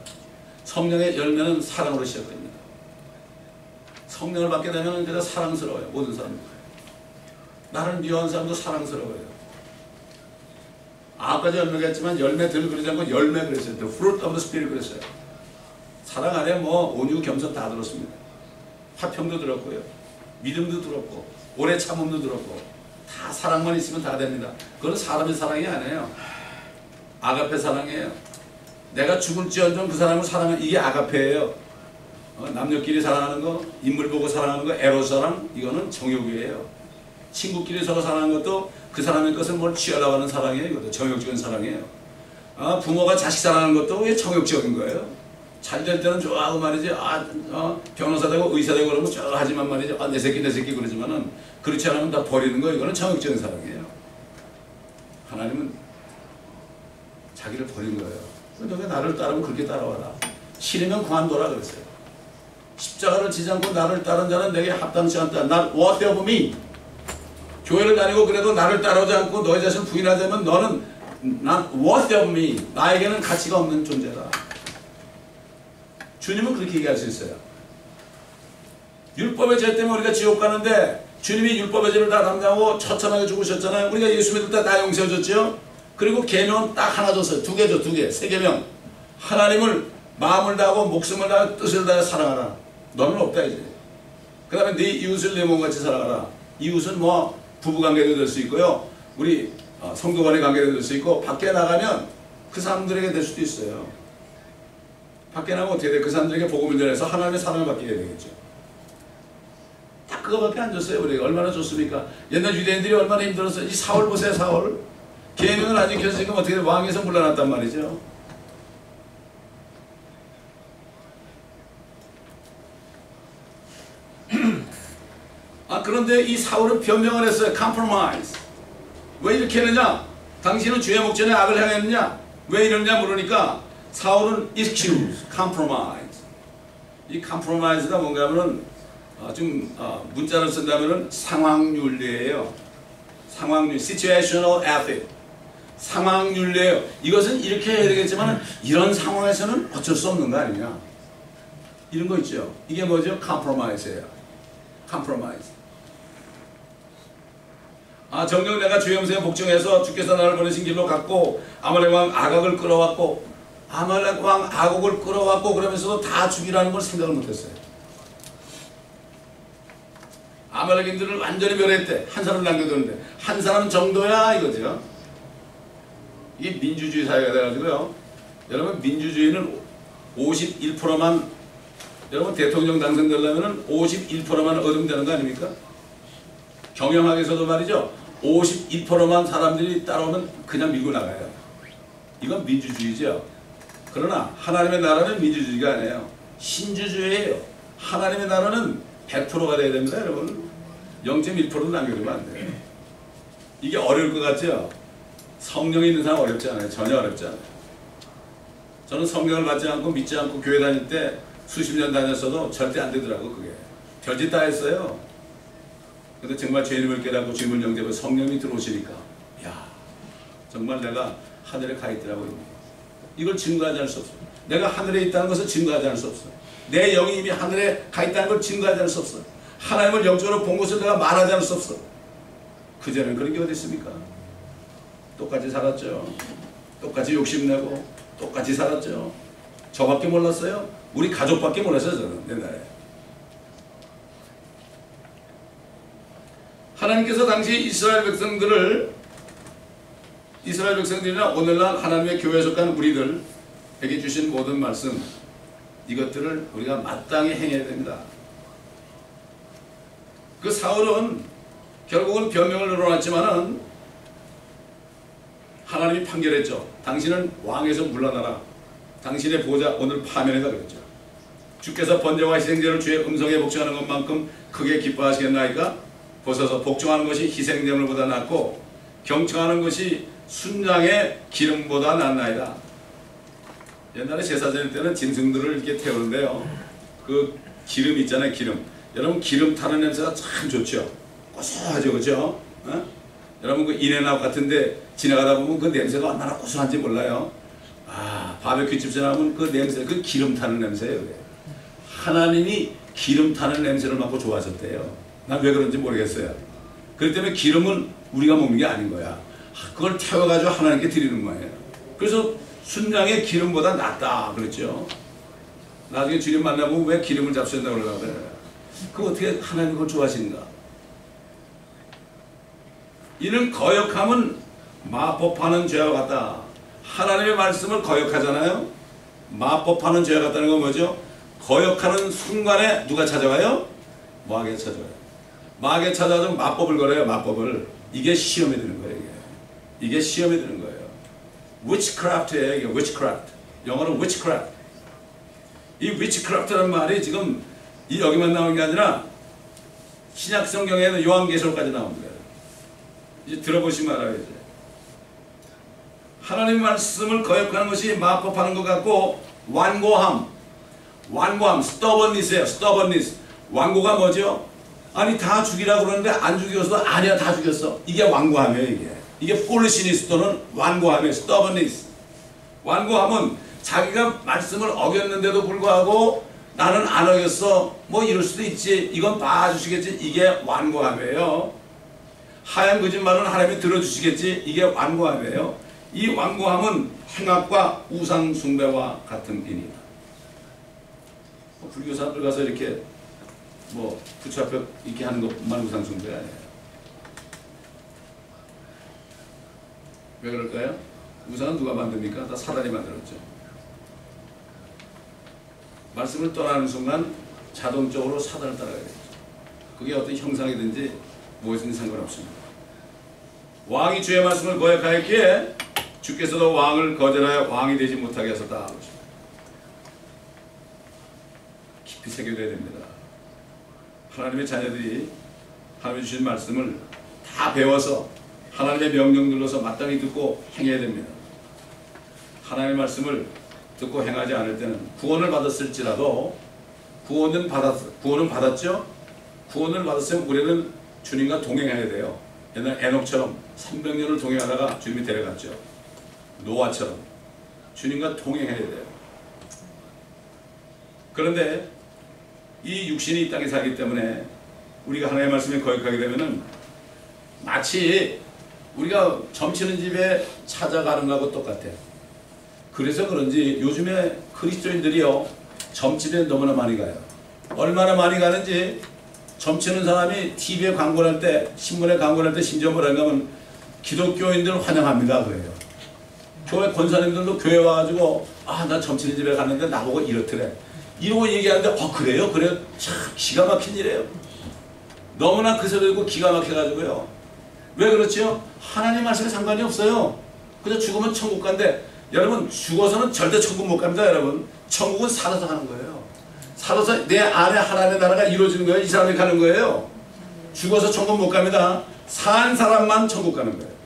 성령의 열매는 사랑으로 시작됩니다. 성령을 받게 되면 그냥 사랑스러워요. 모든 사람들. 나를 미워하는 사람도 사랑스러워요. 아까지 열매가 했지만 열매들 그러지 않고 열매 그랬어요. The fruit of the Spirit 그랬어요. 사랑 안에 뭐 온유 겸손 다 들었습니다. 화평도 들었고요. 믿음도 들었고 오래 참음도 들었고 다 사랑만 있으면 다 됩니다. 그건 사람의 사랑이 아니에요. 아가페 사랑이에요. 내가 죽을지언정 그 사람을 사랑하는 이게 아가페예요. 남녀끼리 사랑하는 거, 인물 보고 사랑하는 거, 에로스 사랑, 이거는 정욕이에요. 친구끼리 서로 사랑하는 것도 그 사람의 것을 뭘 취하려고 하는 사랑이에요. 이것도 정욕적인 사랑이에요. 부모가 자식 사랑하는 것도 왜 정욕적인 거예요? 잘 될 때는 좋아하고 말이지, 변호사 되고 의사 되고 그러면 하지만 말이죠. 내 새끼 그러지만은 그렇지 않으면 다 버리는 거, 이거는 정욕적인 사랑이에요. 하나님은 자기를 버린 거예요. 너가 나를 따르면 그렇게 따라와라. 싫으면 그만둬라 그랬어요. 십자가를 지지 않고 나를 따른 자는 내게 합당치 않다. Not worthy of me. 교회를 다니고 그래도 나를 따르지 않고 너희 자신을 부인하자면 너는 not worthy of me. 나에게는 가치가 없는 존재다. 주님은 그렇게 얘기할 수 있어요. 율법의 죄 때문에 우리가 지옥 가는데 주님이 율법의 죄를 다 담당하고 처참하게 죽으셨잖아요. 우리가 예수 믿을 때 다 용서해 줬죠. 그리고 계명은 딱 하나 줬어요. 두 개 줘, 두 개. 세 계명. 하나님을 마음을 다하고 목숨을 다하고 뜻을 다해 사랑하라. 너는 없다 이제. 그 다음에 네 이웃을 내 몸같이 사랑하라. 이웃은 뭐 부부관계도 될 수 있고요. 우리 성도 간의 관계도 될 수 있고 밖에 나가면 그 사람들에게 될 수도 있어요. 밖에 나가면 어떻게 돼? 그 사람들에게 복음을 전해서 하나님의 사랑을 받게 해야 되겠죠. 딱 그거밖에 안 줬어요. 우리가 얼마나 좋습니까? 옛날 유대인들이 얼마나 힘들었어요. 이 사울 보세요. 사울. 계명을 안 지켜서 지금 어떻게 왕에서 물러났단 말이죠. 그런데 이 사울은 변명을 했어요. compromise. 왜 이렇게 했느냐? 당신은 주의 목전에 악을 행했느냐? 왜 이러느냐 물으니까 사울은 excuse, compromise. 이 compromise가 뭔가 하면은 문자를 쓴다면은 상황윤리예요. 상황윤리, situational ethics. 상황윤리예요. 이것은 이렇게 해야 되겠지만 이런 상황에서는 어쩔 수 없는 거 아니냐? 이런 거 있죠. 이게 뭐죠? compromise예요. compromise. 정녕 내가 주의 음성에 복종해서 주께서 나를 보내신 길로 갔고 아말렉 왕 아각을 끌어왔고 아말렉 왕 아각을 끌어왔고 그러면서도 다 죽이라는 걸 생각을 못했어요. 아말렉인들을 완전히 멸했대. 한 사람 남겨두는데 한 사람 정도야 이거죠. 이게 민주주의 사회가 돼가지고요. 여러분 민주주의는 51%만 여러분 대통령 당선되려면 51%만 얻으면 되는 거 아닙니까? 경영학에서도 말이죠. 51%만 사람들이 따라오면 그냥 밀고 나가요. 이건 민주주의죠. 그러나 하나님의 나라는 민주주의가 아니에요. 신주주의예요. 하나님의 나라는 100%가 돼야 됩니다. 여러분 0.1%도 남겨두면 안 돼요. 이게 어려울 것 같죠? 성령이 있는 사람 어렵지 않아요. 전혀 어렵지 않아요. 저는 성령을 받지 않고 믿지 않고 교회 다닐 때 수십 년 다녔어도 절대 안 되더라고. 그게 별짓 다 했어요. 근데 정말 죄인임을 깨닫고 주님을 영접해 성령이 들어오시니까 야 정말 내가 하늘에 가 있더라고요. 이걸 증거하지 않을 수 없어요. 내가 하늘에 있다는 것을 증거하지 않을 수 없어요. 내 영이 이미 하늘에 가 있다는 걸 증거하지 않을 수 없어요. 하나님을 영적으로 본 것을 내가 말하지 않을 수 없어요. 그전에는 그런 게 어디 있습니까? 똑같이 살았죠. 똑같이 욕심내고 똑같이 살았죠. 저밖에 몰랐어요. 우리 가족밖에 몰랐어요. 저는 옛날에. 하나님께서 당시 이스라엘 백성들이나 오늘날 하나님의 교회에 속한 우리들에게 주신 모든 말씀 이것들을 우리가 마땅히 행해야 됩니다. 그 사울은 결국은 변명을 늘어놨지만은 하나님이 판결했죠. 당신은 왕에서 물러나라. 당신의 보좌 오늘 파면해다 그랬죠. 주께서 번제와 희생제를 주의 음성에 복종하는 것만큼 크게 기뻐하시겠나이까? 보소서 복종하는 것이 희생제물보다 낫고 경청하는 것이 순양의 기름보다 낫나이다. 옛날에 제사 지낼 때는 짐승들을 이렇게 태우는데요. 그 기름 있잖아요. 기름. 여러분 기름 타는 냄새가 참 좋죠. 고소하죠. 그죠? 여러분 그 인앤아웃 같은데 지나가다 보면 그 냄새가 얼마나 고소한지 몰라요. 바베큐 집에 나오면 그 냄새, 그 기름 타는 냄새예요. 하나님이 기름 타는 냄새를 맡고 좋아하셨대요. 난 왜 그런지 모르겠어요. 그렇기 때문에 기름은 우리가 먹는 게 아닌 거야. 그걸 태워가지고 하나님께 드리는 거예요. 그래서 순양의 기름보다 낫다 그랬죠. 나중에 주님 만나보면 왜 기름을 잡수신다고 그러려고 그래요. 그거 어떻게 하나님 그걸 좋아하시는가? 이는 거역함은 마법하는 죄와 같다. 하나님의 말씀을 거역하잖아요. 마법하는 죄와 같다는 건 뭐죠? 거역하는 순간에 누가 찾아와요? 마귀가 찾아와요. 마귀가 찾아와서 마법을 걸어요. 마법을. 이게 시험에 드는 거예요. 이게 시험에 드는 거예요. witchcraft예요. 이게 witchcraft. 영어로 witchcraft. 이 witchcraft라는 말이 지금 이 여기만 나오는 게 아니라 신약 성경에는 요한계시록까지 나옵니다. 이제 들어보시면 알아요. 이제. 하나님의 말씀을 거역하는 것이 마법하는 것 같고 완고함. 완고함, stubbornness예요. stubbornness. 완고가 뭐죠? 아니 다 죽이라고 그러는데 안 죽였어? 아니야 다 죽였어. 이게 완고함이에요. 이게 foolishness 또는 완고함이에요. stubbornness. 완고함은 자기가 말씀을 어겼는데도 불구하고 나는 안 어겼어. 뭐 이럴 수도 있지. 이건 봐주시겠지. 이게 완고함이에요. 하얀 거짓말은 하나님이 들어주시겠지. 이게 완고함이에요. 이 완고함은 행악과 우상 숭배와 같은 일이다. 불교 사람들 가서 이렇게 뭐 부처 앞에 이렇게 하는 것만 우상 숭배가 아니에요. 왜 그럴까요? 우상은 누가 만듭니까? 다 사단이 만들었죠. 말씀을 떠나는 순간 자동적으로 사단을 따라가야 되죠. 그게 어떤 형상이든지 무엇이든지 상관없습니다. 왕이 주의 말씀을 거역하였기에 주께서도 왕을 거절하여 왕이 되지 못하게 하셨다. 깊이 새겨둬야 됩니다. 하나님의 자녀들이 하나님이 주신 말씀을 다 배워서 하나님의 명령들로서 마땅히 듣고 행해야 됩니다. 하나님의 말씀을 듣고 행하지 않을 때는 구원을 받았을지라도 구원은 받았죠? 구원을 받았으면 우리는 주님과 동행해야 돼요. 옛날 에녹처럼 300년을 동행하다가 주님이 데려갔죠. 노아처럼 주님과 동행해야 돼요. 그런데 이 육신이 이 땅에 살기 때문에 우리가 하나님의 말씀에 거역하게 되면은 마치 우리가 점치는 집에 찾아가는 거하고 똑같아요. 그래서 그런지 요즘에 그리스도인들이요 점집에 너무나 많이 가요. 얼마나 많이 가는지 점치는 사람이 TV에 광고를 할 때, 신문에 광고를 할 때 심지어 뭐라고 하면 기독교인들 환영합니다 그래요. 교회 권사님들도 교회 와가지고 나 점치는 집에 갔는데 나보고 이렇더래. 이러고 얘기하는데 그래요? 그래요? 참 기가 막힌 일이에요. 너무나 그 소리 듣고 기가 막혀가지고요. 왜 그렇지요? 하나님 말씀에 상관이 없어요. 그저 죽으면 천국 간대. 여러분 죽어서는 절대 천국 못 갑니다. 여러분 천국은 살아서 가는 거예요. 살아서 내 안에 하나님의 나라가 이루어지는 거예요. 이 사람이 가는 거예요. 죽어서 천국 못 갑니다. 산 사람만 천국 가는 거예요.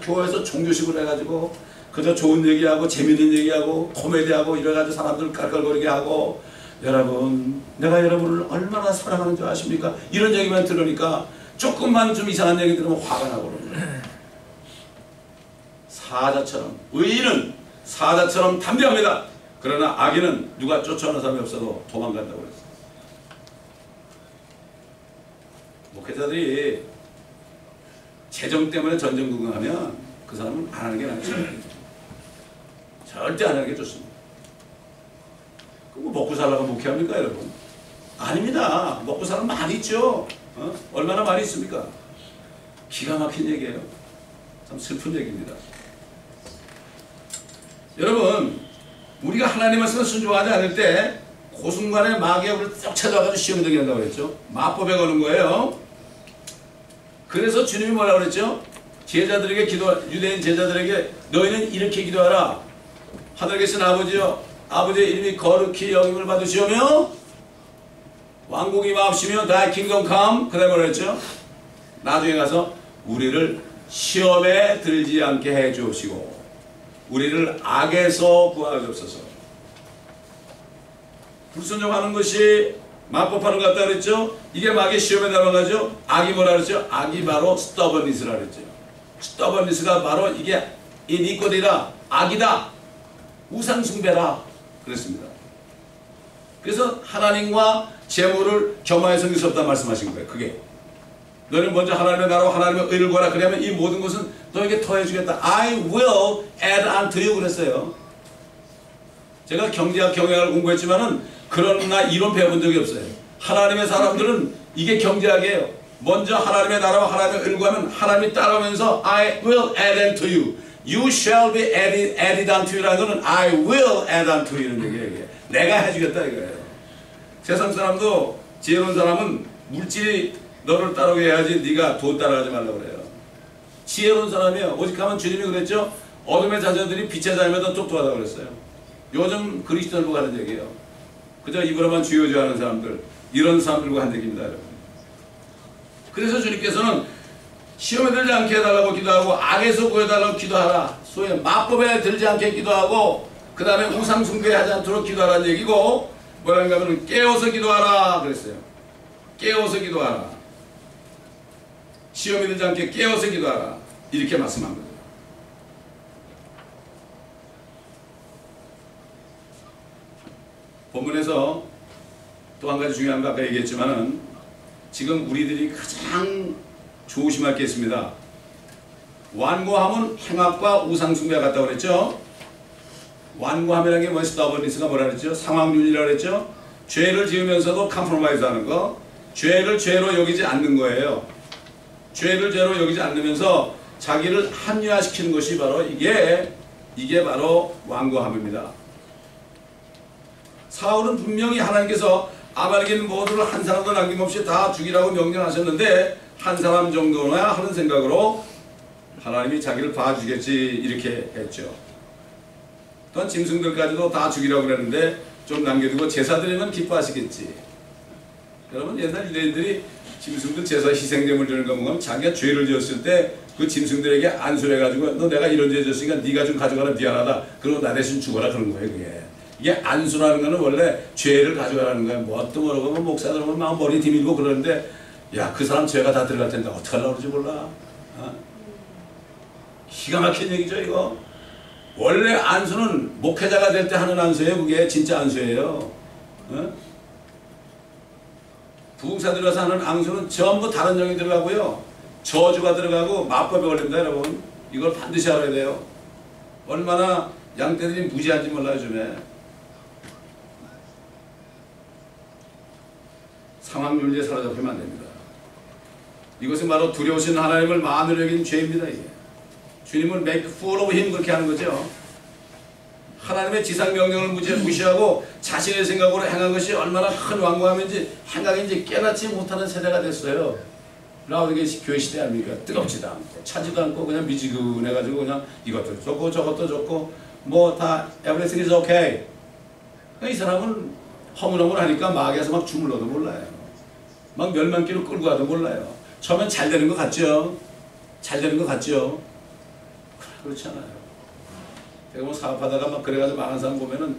교회에서 종교식으로 해가지고 그저 좋은 얘기하고 재밌는 얘기하고 코미디하고 이래가지고 사람들 깔깔거리게 하고 여러분 내가 여러분을 얼마나 사랑하는 줄 아십니까? 이런 얘기만 들으니까 조금만 좀 이상한 얘기 들으면 화가 나고 그러는 거예요. 사자처럼 의인은 사자처럼 담대합니다. 그러나 악인은 누가 쫓아오는 사람이 없어도 도망간다고 그랬어요. 목회자들이 재정 때문에 전전긍긍하면 그 사람은 안 하는 게 낫죠. 절대 안 하는 게 좋습니다. 그럼 먹고 살라고 목회합니까 여러분? 아닙니다. 먹고 사는 많이 있죠. 얼마나 많이 있습니까? 기가 막힌 얘기예요. 참 슬픈 얘기입니다. 여러분 우리가 하나님 말씀을 순종하지 않을 때 그 순간에 마귀가 우리를 쭉 찾아와가지고 시험에 들게 한다고 그랬죠. 마법에 거는 거예요. 그래서 주님이 뭐라고 그랬죠? 제자들에게 유대인 제자들에게 너희는 이렇게 기도하라. 하늘에 계신 아버지여 아버지의 이름이 거룩히 여김을 받으시오며 왕국이 마옵시며 thy kingdom come. 그 다음에 뭐라 그랬죠? 나중에 가서 우리를 시험에 들지 않게 해 주시고 우리를 악에서 구하옵소서. 불순종하는 것이 마법하는 것 같다 그랬죠? 이게 마귀의 시험에 들어가죠? 악이 뭐라 그랬죠? 악이 바로 stubbornness라 그랬죠. stubbornness가 바로 이게 iniquity라 악이다. 우상숭배라 그랬습니다. 그래서 하나님과 재물을 겸하여 섬길 수 없다는 말씀하신 거예요. 그게 너는 먼저 하나님의 나라와 하나님의 의를 구하라. 그러면 이 모든 것은 너에게 더해주겠다. I will add unto you 그랬어요. 제가 경제학 경영학을 공부했지만은 그러나 이론 배워본 적이 없어요. 하나님의 사람들은 이게 경제학이에요. 먼저 하나님의 나라와 하나님의 의를 구하면 하나님이 따라오면서 I will add unto you. You shall be added unto you라는 것은 I will add unto you 이런 얘기예요. 내가 해주겠다 이거예요. 세상 사람도 지혜로운 사람은 물질이 너를 따라오게 해야지 네가 돈 따라가지 말라고 그래요. 지혜로운 사람이요. 오직 하면 주님이 그랬죠. 어둠의 자녀들이 빛의 자녀보다 똑똑하다고 그랬어요. 요즘 그리스도인들과 하는 얘기예요. 그저 입으로만 주여주하는 사람들 이런 사람들과 한 얘기입니다. 여러분. 그래서 주님께서는 시험에 들지 않게 해달라고 기도하고 악에서 구해달라고 기도하라. 소위 마법에 들지 않게 기도하고 그 다음에 우상 숭배하지 않도록 기도하라는 얘기고, 뭐라는가 하면 깨어서 기도하라 그랬어요. 깨어서 기도하라. 시험이 들지 않게 깨어서 기도하라. 이렇게 말씀한 거죠. 본문에서 또 한 가지 중요한 거 아까 얘기했지만은 지금 우리들이 가장 조심할 게 있습니다. 완고함은 행악과 우상숭배가 같다고 그랬죠. 완고함이라는 게 스타버니스가 뭐라 그랬죠? 상황윤이라고 그랬죠. 죄를 지으면서도 컴프로마이즈 하는 거, 죄를 죄로 여기지 않는 거예요. 죄를 죄로 여기지 않으면서 자기를 합리화시키는 것이 바로 이게 바로 완고함입니다. 사울은 분명히 하나님께서 아말렉에 있는 모두를 한 사람도 남김없이 다 죽이라고 명령하셨는데 한 사람 정도나 하는 생각으로 하나님이 자기를 봐주겠지 이렇게 했죠. 또한 짐승들까지도 다 죽이라고 그랬는데 좀 남겨두고 제사 드리면 기뻐하시겠지. 여러분 옛날 유대인들이 짐승들 제사 희생제물 드리는 거 보면 자기가 죄를 지었을 때 그 짐승들에게 안수를 해가지고 너 내가 이런 죄 지었으니까 네가 좀 가져가라 미안하다. 그리고 나 대신 죽어라 그런 거예요. 그게. 이게 안수라는 거는 원래 죄를 가져가라는 거예요. 뭐 또 뭐라고 하면 목사들 보면 막 머리 디밀고 그러는데 야 그 사람 죄가 다 들어갈 텐데 어떡하려고 그러지 몰라. 기가 막힌 얘기죠 이거. 원래 안수는 목회자가 될 때 하는 안수예요. 그게 진짜 안수예요. 부흥사들 가서 하는 안수는 전부 다른 영이 들어가고요. 저주가 들어가고 마법이 걸립니다 여러분. 이걸 반드시 알아야 돼요. 얼마나 양떼들이 무지한지 몰라요 요즘에. 상황윤리에 사로잡히면 안 됩니다. 이것은 바로 두려우신 하나님을 만으로 여긴 죄입니다. 이게. 주님은 make fool of him 그렇게 하는 거죠. 하나님의 지상명령을 무시하고 자신의 생각으로 행한 것이 얼마나 큰 완고함인지 행각인지 깨닫지 못하는 세대가 됐어요. 라오디게 교회 시대 아닙니까? 뜨겁지도 않고 차지도 않고 그냥 미지근해가지고 그냥 이것도 좋고 저것도 좋고 뭐 다 everything is okay. 이 사람은 허물허물하니까 마귀에서 막 주물러도 몰라요. 막 멸망길로 끌고 가도 몰라요. 처음엔 잘 되는 것 같죠? 잘 되는 것 같죠? 그렇지 않아요. 제가 뭐 사업하다가 막 그래가지고 망한 사람 보면은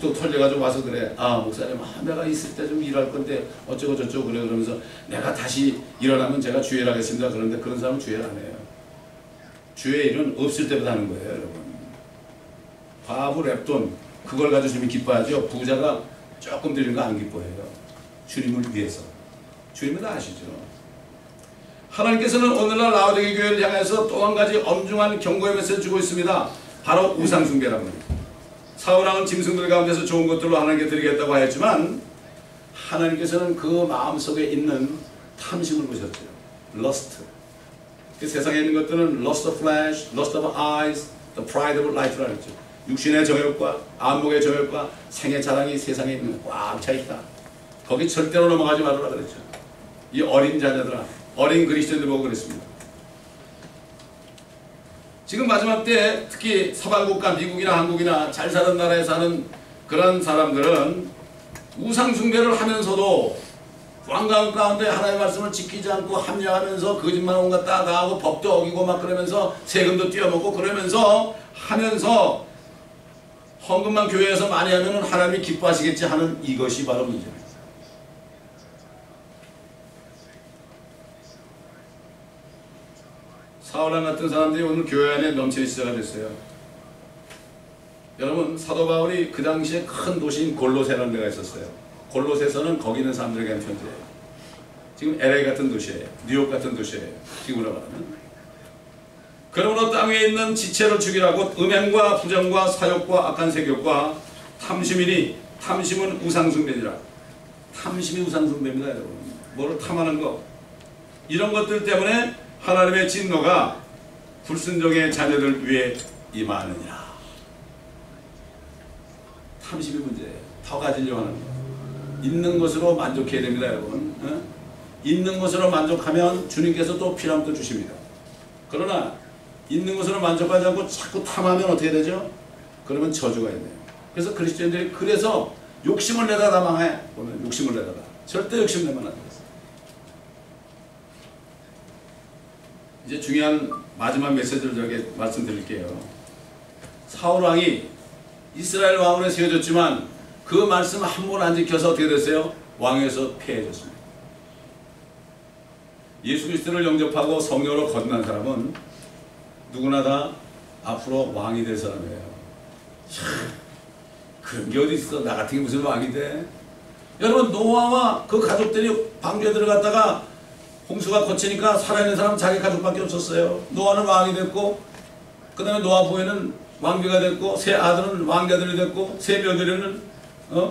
톡톡 털려가지고 와서 그래. 아 목사님 내가 있을 때 좀 일할 건데 어쩌고 저쩌고 그래. 그러면서 내가 다시 일어나면 제가 주의를 하겠습니다. 그런데 그런 사람은 주의를 안 해요. 주의 일은 없을 때부터 하는 거예요 여러분. 과부 랩돈 그걸 가지고 주님이 기뻐하죠. 부자가 조금 드리는 거 안 기뻐해요. 주님을 위해서. 주님은 다 아시죠. 하나님께서는 오늘날 라오디게 교회를 향해서 또 한 가지 엄중한 경고의 메시지를 주고 있습니다. 바로 우상숭배라는 겁니다. 사울왕은 짐승들 가운데서 좋은 것들로 하나님께 드리겠다고 하였지만 하나님께서는 그 마음속에 있는 탐심을 보셨죠. lust. 그 세상에 있는 것들은 lust of flesh, lust of eyes, the pride of life라고 했죠. 육신의 정욕과 안목의 정욕과 생의 자랑이 세상에 있는 꽉 차 있다. 거기 절대로 넘어가지 말아라 그랬죠. 이 어린 자녀들아, 어린 그리스도인들 보고 그랬습니다. 지금 마지막 때 특히 서방국가 미국이나 한국이나 잘 사는 나라에 사는 그런 사람들은 우상숭배를 하면서도 왕가운 가운데 하나님의 말씀을 지키지 않고 합리화하면서 거짓말 온갖 다 나하고 법도 어기고 막 그러면서 세금도 띄어먹고 그러면서 하면서 헌금만 교회에서 많이 하면 하나님이 기뻐하시겠지 하는 이것이 바로 문제입니다. 사울왕 같은 사람들이 오늘 교회 안에 넘치는 시대가 됐어요. 여러분 사도 바울이 그 당시에 큰 도시인 골로새라는 데가 있었어요. 골로새서는 거기 있는 사람들에게 한 편지예요. 지금 LA 같은 도시예요. 뉴욕 같은 도시예요. 지금으로 말하면. 그러므로 땅 위에 있는 지체를 죽이라고 음행과 부정과 사욕과 악한 색욕과 탐심이니 탐심은 우상숭배니라. 탐심이 우상숭배입니다 여러분. 뭐를 탐하는 거. 이런 것들 때문에 하나님의 진노가 불순종의 자녀들 위에 임하느니라. 탐심이 문제예요. 더 가지려고 하는 거. 있는 것으로 만족해야 됩니다 여러분. 있는 것으로 만족하면 주님께서 또 필요하면 또 주십니다. 그러나 있는 것으로 만족하지 않고 자꾸 탐하면 어떻게 되죠? 그러면 저주가 있네요. 그래서 그리스도인들이 그래서 욕심을 내다가 망해. 보면 욕심을 내다가 절대 욕심 내면 안 돼요. 이제 중요한 마지막 메시지를 저에게 말씀드릴게요. 사울왕이 이스라엘 왕으로 세워졌지만 그 말씀 한 번 안 지켜서 어떻게 됐어요? 왕에서 폐해졌습니다. 예수 그리스도를 영접하고 성령으로 거듭난 사람은 누구나 다 앞으로 왕이 될 사람이에요. 참, 그런 게 어디 있어? 나 같은 게 무슨 왕이 돼? 여러분, 노아와 그 가족들이 방주에 들어갔다가 홍수가 거치니까 살아있는 사람은 자기 가족밖에 없었어요. 노아는 왕이 됐고, 그 다음에 노아 부에는 왕비가 됐고, 세 아들은 왕자들이 됐고, 세 며느리는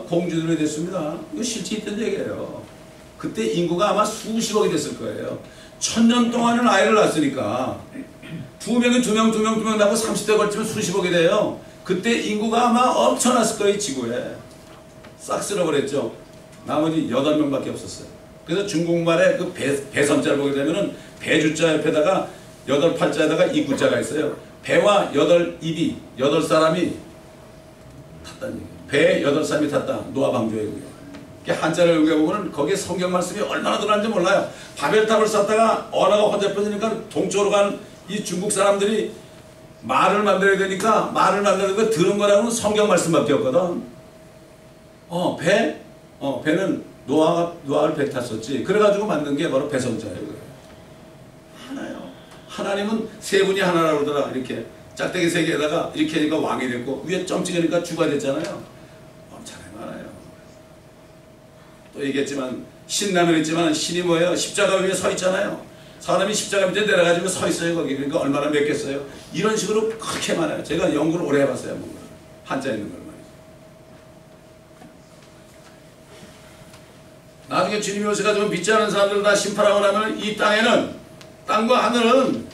공주들이 됐습니다. 이거 실제 있던 얘기예요. 그때 인구가 아마 수십억이 됐을 거예요. 1000년 동안은 아이를 낳았으니까 2명이 2명 낳고 30대 걸치면 수십억이 돼요. 그때 인구가 아마 엄청났을 거예요. 지구에 싹 쓸어버렸죠. 나머지 8명밖에 없었어요. 그래서 중국말에 그 배선자를 보게 되면은 배주자 옆에다가 8팔자에다가 이구자가 있어요. 배와 8입이 8사람이 탔다는 얘기예요. 배에 8사람이 탔다. 노아 방주에. 한자를 읽어보면 거기에 성경 말씀이 얼마나 들어가는지 몰라요. 바벨탑을 쌓다가 언어가 혼잡해지니까 동쪽으로 간 이 중국 사람들이 말을 만들어야 되니까 말을 만드는 들은 거라고는 성경 말씀밖에 없거든. 배는 노아를 배 탔었지. 그래가지고 만든 게 바로 배선자예요. 하나요. 하나님은 세 분이 하나라고 그러더라. 이렇게 짝대기 세 개에다가 이렇게 하니까 왕이 됐고 위에 점 찍으니까 주가 됐잖아요. 엄청나게 많아요. 또 얘기했지만 신라면 있지만 신이 뭐예요? 십자가 위에 서 있잖아요. 사람이 십자가 밑에 내려가지고 서 있어요. 거기. 그러니까 얼마나 맺겠어요? 이런 식으로 그렇게 많아요. 제가 연구를 오래 해봤어요. 뭔가. 한자 있는 걸 말이죠. 나중에 주님이 오셔가지고 믿지 않은 사람들 다 심판하고 나면 이 땅에는 땅과 하늘은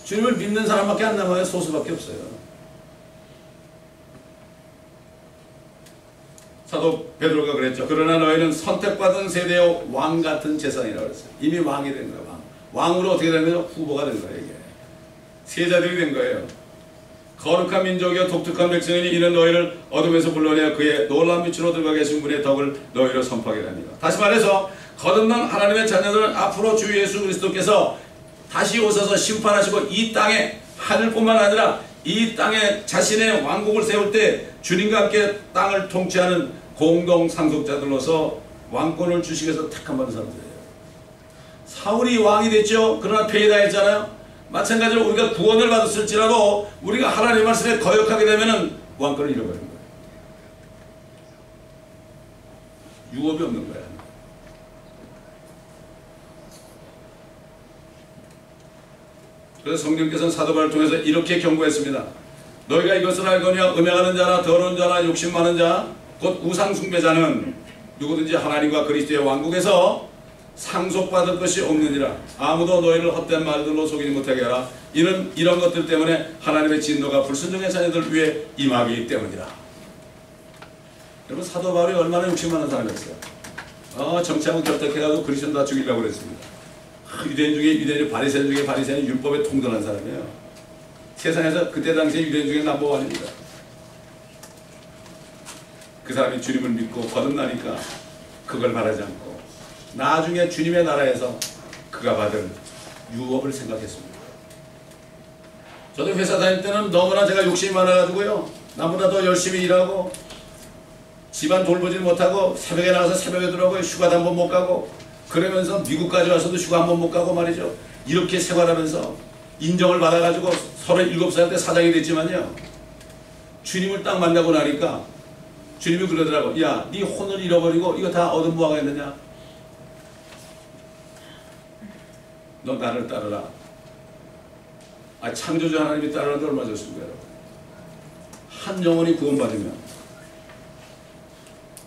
주님을 믿는 사람밖에 안 남아요. 소수밖에 없어요. 사도 베드로가 그랬죠. 그러나 너희는 선택받은 세대의 왕 같은 재산이라고 그랬어요. 이미 왕이 된 거예요. 왕으로 어떻게 된 거예요? 후보가 된 거예요. 이게 세자들이 된 거예요. 거룩한 민족이요 독특한 백성이니 이는 너희를 어둠에서 불러내어 그의 놀라운 빛으로 들어가 계신 분의 덕을 너희로 선포하게 합니다. 다시 말해서 거듭난 하나님의 자녀들은 앞으로 주 예수 그리스도께서 다시 오셔서 심판하시고 이 땅에 하늘뿐만 아니라 이 땅에 자신의 왕국을 세울 때 주님과 함께 땅을 통치하는 공동 상속자들로서 왕권을 주시기 위해서 택함 받은 사람들이에요. 사울이 왕이 됐죠. 그러나 폐위당했잖아요. 마찬가지로 우리가 구원을 받았을지라도 우리가 하나님의 말씀에 거역하게 되면 왕권을 잃어버리는 거예요. 유업이 없는 거야. 그래서 성령께서는 사도 바울을 통해서 이렇게 경고했습니다. 너희가 이것을 알거니와 음행하는 자나 더러운 자나 욕심 많은 자 곧 우상 숭배자는 누구든지 하나님과 그리스도의 왕국에서 상속받을 것이 없느니라. 아무도 너희를 헛된 말들로 속이지 못하게 하라. 이는 이런 것들 때문에 하나님의 진노가 불순종의 자녀들 위해 임하기 때문이라. 여러분 사도 바울이 얼마나 욕심 많은 사람이었어요. 정치하고 결탁해가지고 그리스도는 다 죽이려고 그랬습니다. 유대인 중에 유대인, 바리새인 중에 바리새인, 율법에 통달한 사람이에요. 세상에서 그때 당시에 유대인 중에 넘버원입니다. 그 사람이 주님을 믿고 거듭나니까 그걸 바라지 않고 나중에 주님의 나라에서 그가 받을 유업을 생각했습니다. 저도 회사 다닐 때는 너무나 제가 욕심이 많아가지고요. 나보다 더 열심히 일하고 집안 돌보지 못하고 새벽에 나가서 새벽에 들어오고 휴가도 한 번 못 가고 그러면서 미국까지 와서도 휴가 한 번 못 가고 말이죠. 이렇게 생활하면서 인정을 받아가지고 37살 때 사장이 됐지만요. 주님을 딱 만나고 나니까 주님이 그러더라고. 야, 네 혼을 잃어버리고 이거 다 얻은 뭐가 있느냐? 너 나를 따르라. 창조주 하나님이 따르는데 얼마나 좋습니까, 여러분? 한 영혼이 구원받으면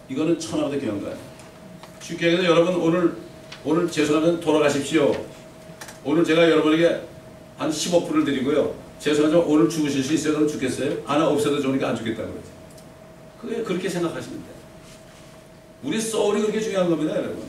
이거는 천하보다 귀한 거예요. 쉽게 얘기해서 여러분 오늘 죄송하면 돌아가십시오. 오늘 제가 여러분에게 한 15%를 드리고요. 죄송하지만 오늘 죽으실 수 있어요? 그럼 죽겠어요? 없어도 좋으니까 안 죽겠다고 그러죠. 그게 그렇게 생각하시면 돼요. 우리 소울이 그렇게 중요한 겁니다, 여러분.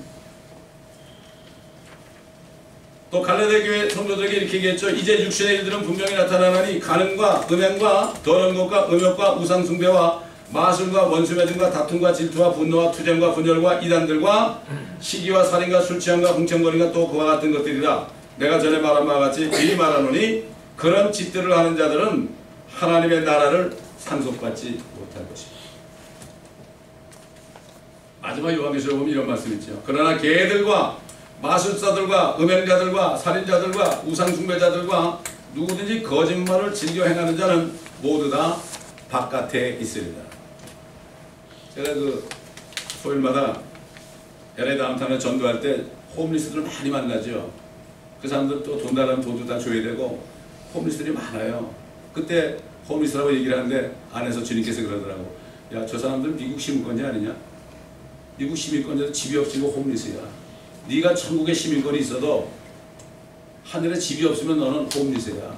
또 갈라디아 교회 성도들에게 이렇게 얘기했죠. 이제 육신의 일들은 분명히 나타나나니 간음과 음행과 더러운 것과 음욕과 우상숭배와 마술과 원수매증과 다툼과 질투와 분노와 투쟁과 분열과 이단들과 시기와 살인과 술취함과 흥청거림과 또 그와 같은 것들이라. 내가 전에 말한 바와 같이 미리 말하노니 그런 짓들을 하는 자들은 하나님의 나라를 상속받지 못할 것입니다. 마지막 요한계시록에 보면 이런 말씀이 있죠. 그러나 개들과 마술사들과 음행자들과 살인자들과 우상숭배자들과 누구든지 거짓말을 즐겨 행하는 자는 모두 다 바깥에 있으리라. 제가 그 토요일마다 LA 다운타운에 전도할 때 홈리스들을 많이 만나죠. 그 사람들 또 돈 달라면 돈도 다 줘야 되고 홈리스들이 많아요. 그때 홈리스라고 얘기를 하는데 안에서 주님께서 그러더라고. 야, 저 사람들 미국 시민권이 아니냐? 미국 시민권자도 집이 없지고 홈리스야. 네가 천국에 시민권이 있어도 하늘에 집이 없으면 너는 홈리스야.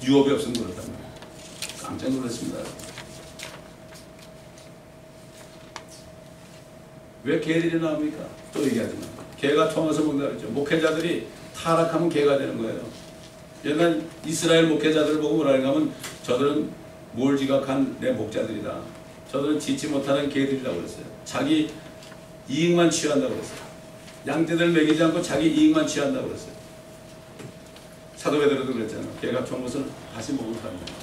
유업이 없으면 그렇단 말이야. 깜짝 놀랐습니다. 왜 개들이 나옵니까? 또 얘기하지만 개가 통해서 먹는다 그랬죠. 목회자들이 타락하면 개가 되는 거예요. 옛날 이스라엘 목회자들을 보고 뭐라는가 하면 저들은 몰지각한 내 목자들이다. 저들은 짖지 못하는 개들이라고 그랬어요. 자기 이익만 취한다고 그랬어요. 양떼들 먹이지 않고 자기 이익만 취한다고 그랬어요. 사도 베드로도 그랬잖아요. 개가 좋은 것을 다시 먹은 사람입니다.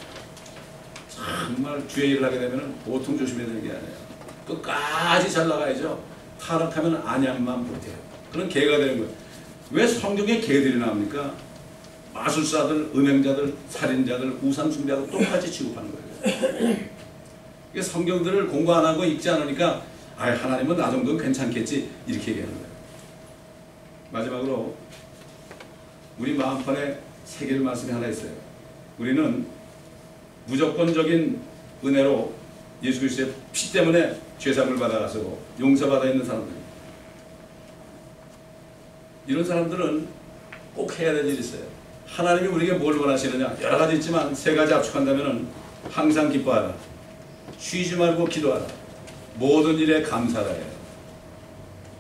정말 주의 일을 하게 되면 보통 조심해야 되는 게 아니에요. 끝까지 잘 나가야죠. 타락하면 안양만 못해요. 그런 개가 되는 거예요. 왜 성경에 개들이 나옵니까? 마술사들, 음행자들, 살인자들, 우상숭배자들 똑같이 취급하는 거예요. 이게 성경들을 공부 안 하고 읽지 않으니까 아, 하나님은 나 정도는 괜찮겠지 이렇게 얘기하는 거예요. 마지막으로 우리 마음판에 새길 말씀이 하나 있어요. 우리는 무조건적인 은혜로 예수 그리스도의 피 때문에 죄사함을 받아가지고 용서받아 있는 사람들입니다. 이런 사람들은 꼭 해야 될 일이 있어요. 하나님이 우리에게 뭘 원하시느냐? 여러 가지 있지만 세 가지 압축한다면 항상 기뻐하라. 쉬지 말고 기도하라. 모든 일에 감사하라 해요.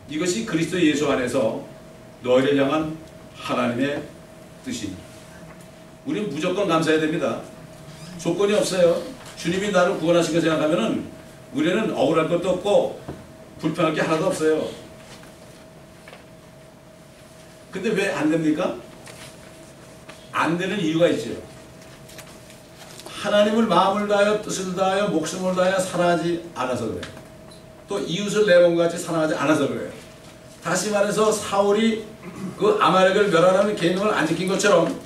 이것이 그리스도 예수 안에서 너희를 향한 하나님의 뜻입니다. 우리는 무조건 감사해야 됩니다. 조건이 없어요. 주님이 나를 구원하신 거 생각하면은 우리는 억울할 것도 없고 불편할 게 하나도 없어요. 근데 왜 안 됩니까? 안 되는 이유가 있죠. 하나님을 마음을 다하여 뜻을 다하여 목숨을 다하여 사랑하지 않아서 그래요. 또 이웃을 내 몸과 같이 사랑하지 않아서 그래요. 다시 말해서 사울이 그 아말렉을 멸하라는 계명을 안 지킨 것처럼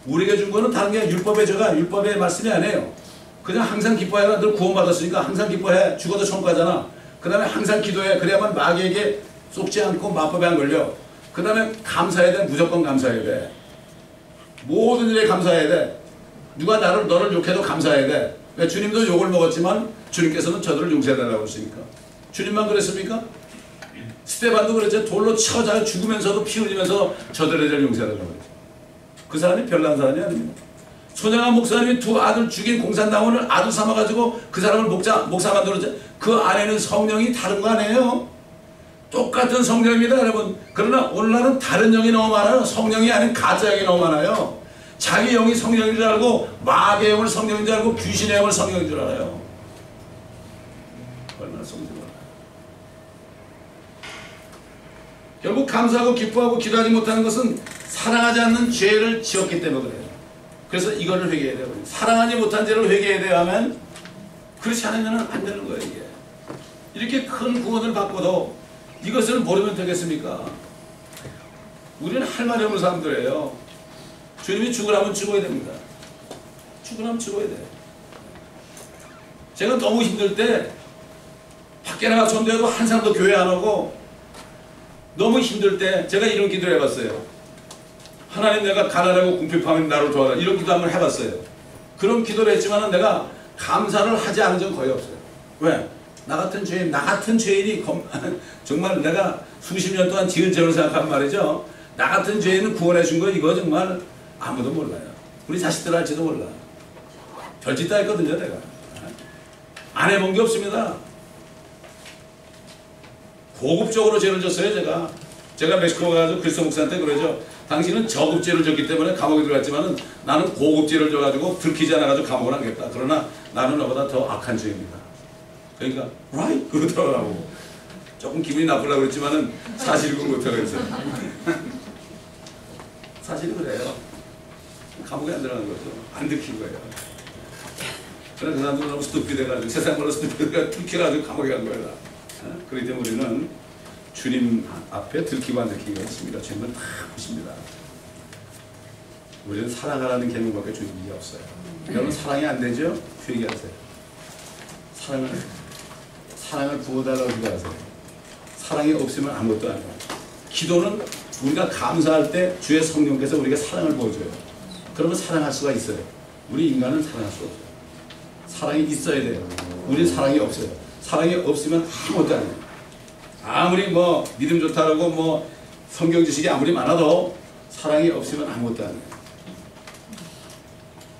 우리에게 준 거는 다른 게 율법의 죄가 율법의 말씀이 아니에요. 그냥 항상 기뻐해라. 늘 구원받았으니까 항상 기뻐해. 죽어도 천국 가잖아. 그 다음에 항상 기도해. 그래야만 마귀에게 속지 않고 마법에 안 걸려. 그 다음에 감사해야 돼. 무조건 감사해야 돼. 모든 일에 감사해야 돼. 누가 너를 욕해도 감사해야 돼. 왜? 주님도 욕을 먹었지만 주님께서는 저들을 용서해달라고 했으니까. 주님만 그랬습니까? 스테반도 그랬죠. 돌로 쳐져 죽으면서도 피 흘리면서 저들을 용서해달라고 그랬죠. 그 사람이 별난 사람이 아닙니다. 손양한 목사님이 두 아들 죽인 공산당원을 아들 삼아가지고 그 사람을 목사 만들었죠. 그 안에는 성령이 다른 거 아니에요? 똑같은 성령입니다, 여러분. 그러나 오늘날은 다른 영이 너무 많아요. 성령이 아닌 가짜 영이 너무 많아요. 자기 영이 성령인 줄 알고 마귀의 영을 성령인 줄 알고 귀신의 영을 성령인 줄 알아요. 얼마나 성질 많아요. 결국 감사하고 기뻐하고 기도하지 못하는 것은 사랑하지 않는 죄를 지었기 때문에 그래요. 그래서 이거를 회개해야 돼요. 사랑하지 못한 죄를 회개해야 돼야 하면 그렇지 않으면 안 되는 거예요. 이게 이렇게 큰 구원을 받고도 이것을 모르면 되겠습니까? 우리는 할 말이 없는 사람들이에요. 주님이 죽으라면 죽어야 됩니다. 죽으라면 죽어야 돼요. 제가 너무 힘들 때 밖에 나가 전도해도 한 사람도 교회 안 오고 너무 힘들 때 제가 이런 기도를 해봤어요. 하나님, 내가 가난하고 궁핍하면 나를 도와라. 이런 기도 한번 해봤어요. 그런 기도를 했지만 내가 감사를 하지 않은 적은 거의 없어요. 왜? 나 같은 죄인이 정말 내가 수십 년 동안 지은 죄를 생각하면 말이죠. 나 같은 죄인을 구원해 준 거 이거 정말 아무도 몰라요. 우리 자식들 할지도 몰라. 별짓 다 했거든요, 내가. 안 해본 게 없습니다. 고급적으로 죄를 졌어요, 제가 멕시코 가가지고 그리스도 목사한테 그러죠. 당신은 저급죄를 졌기 때문에 감옥에 들어갔지만 나는 고급죄를 져가지고 들키지 않아가지고 감옥을 안 겠다. 그러나 나는 너보다 더 악한 죄입니다. 그러니까 right? 그러더라고. 조금 기분이 나쁘려고 그랬지만은 사실은 못하고 그랬어요. 사실은 그래요. 감옥에 안 들어가는 거죠. 안 들킨 거예요. 그러나 그 사람들은 너무 스투피드해가지고 세상으로 스투피드가 들켜가지고 감옥에 간 거야. 그렇기 때문에 우리는 주님 앞에 들키고 안 들키기가 있습니다. 주님은 다 보십니다. 우리는 사랑하라는 계명밖에 주님이 없어요. 여러분 사랑이 안 되죠? 회개하세요. 사랑을 부어달라고 기도하세요. 사랑이 없으면 아무것도 안 해요. 기도는 우리가 감사할 때 주의 성령께서 우리에게 사랑을 보여줘요. 그러면 사랑할 수가 있어요. 우리 인간은 사랑할 수 없어요. 사랑이 있어야 돼요. 우리는 사랑이 없어요. 사랑이 없으면 아무것도 안 해요. 아무리 뭐 믿음 좋다라고 뭐 성경 지식이 아무리 많아도 사랑이 없으면 아무것도 안 해요.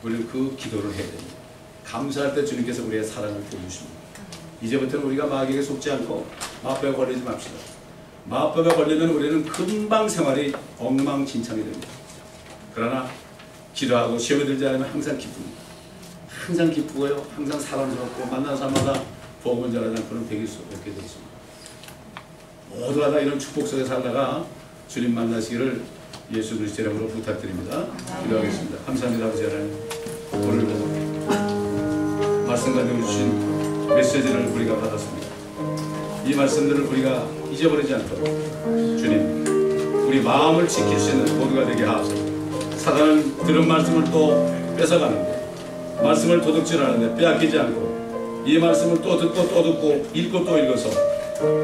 우리는 그 기도를 해야 됩니다. 감사할 때 주님께서 우리의 사랑을 보여주십니다. 이제부터는 우리가 마귀에게 속지 않고 마법에 걸리지 맙시다. 마법에 걸리면 우리는 금방 생활이 엉망진창이 됩니다. 그러나 기도하고 시험에 들지 않으면 항상 기쁩니다. 항상 기쁘고요. 항상 사랑스럽고 만난 사람마다 복음을 전하지 않고는 되길 수 없게 되어 있습니다. 모두가 다 이런 축복 속에 살다가 주님 만나시기를 예수 그리스도 이름으로 부탁드립니다. 기도하겠습니다. 감사합니다. 아버지 하나님, 오늘 말씀 가지고 주신 메시지를 우리가 받았습니다. 이 말씀들을 우리가 잊어버리지 않도록 주님, 우리 마음을 지킬 수 있는 모두가 되게 하옵소서. 사단은 들은 말씀을 또 뺏어가는데, 말씀을 도둑질하는데 빼앗기지 않고 이 말씀을 또 듣고 또 듣고 읽고 또 읽어서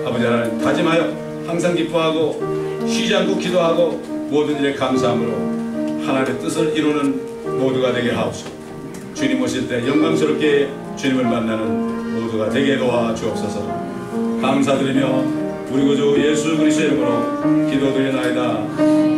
아버지 하나님 다짐하여 항상 기뻐하고 쉬지 않고 기도하고 모든 일에 감사함으로 하나님의 뜻을 이루는 모두가 되게 하옵소서. 주님 오실 때 영광스럽게 주님을 만나는 모두가 되게 도와주옵소서. 감사드리며 우리 구주 예수 그리스도 이름으로 기도드리나이다.